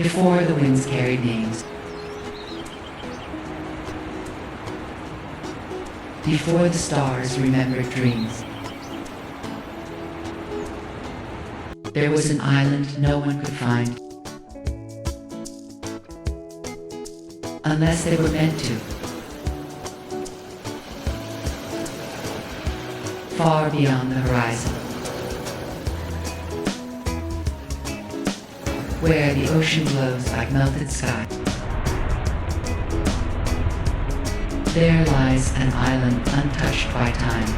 before the winds carried names, before the stars remembered dreams. There was an island no one could find, unless they were meant to. Far beyond the horizon, where the ocean glows like melted sky, there lies an island untouched by time.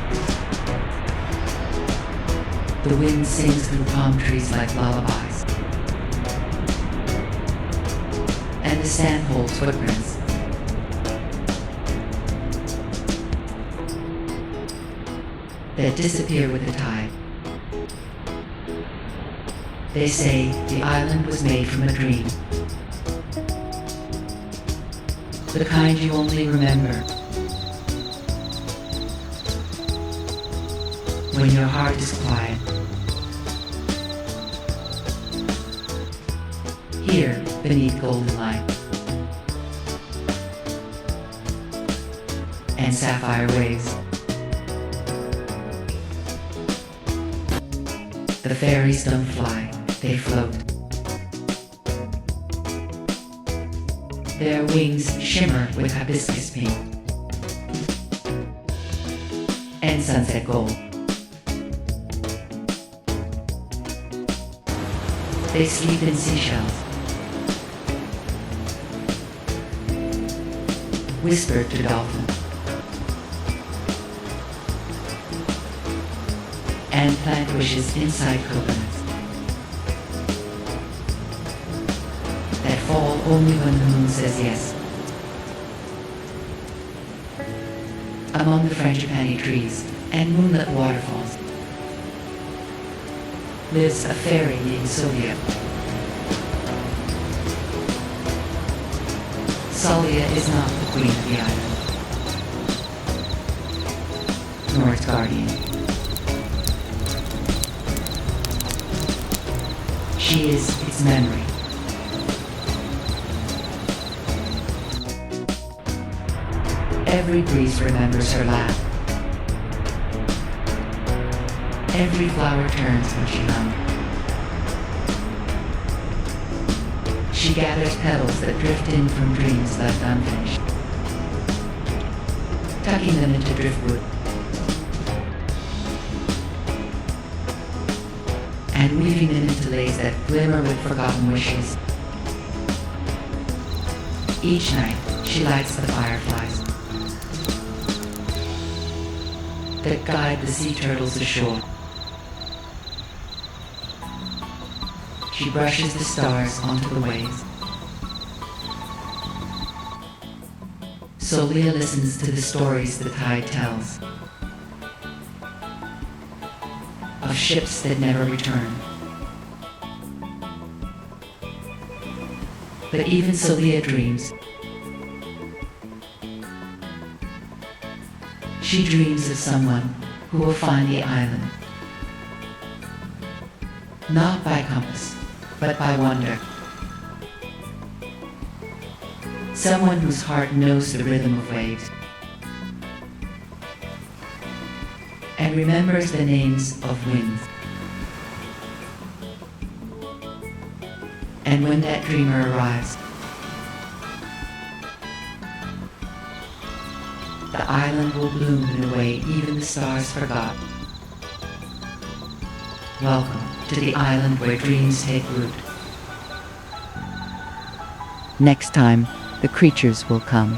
The wind sings through palm trees like lullabies, and the sand holds footprints. That disappear with the tide. They say the island was made from a dream, the kind you only remember when your heart is quiet. Here, beneath golden light and sapphire waves, the fairies don't fly, they float. Their wings shimmer with hibiscus pink and sunset gold. They sleep in seashells, whisper to dolphins, and plant wishes inside coconuts that fall only when the moon says yes. Among the frangipani trees and moonlit waterfalls lives a fairy named Soléa. Soléa is not the queen of the island, nor its guardian. She is its memory. Every breeze remembers her laugh. Every flower turns when she hums. She gathers petals that drift in from dreams left unfinished, tucking them into driftwood, and weaving them into lays that glimmer with forgotten wishes. Each night, she lights the fireflies that guide the sea turtles ashore. She brushes the stars onto the waves. Soléa listens to the stories the tide tells of ships that never return. But even Soléa dreams. She dreams of someone who will find the island, not by compass, but by wonder. Someone whose heart knows the rhythm of waves and remembers the names of winds. And when that dreamer arrives, the island will bloom in a way even the stars forgot. Welcome to the island where dreams take root. Next time, the creatures will come.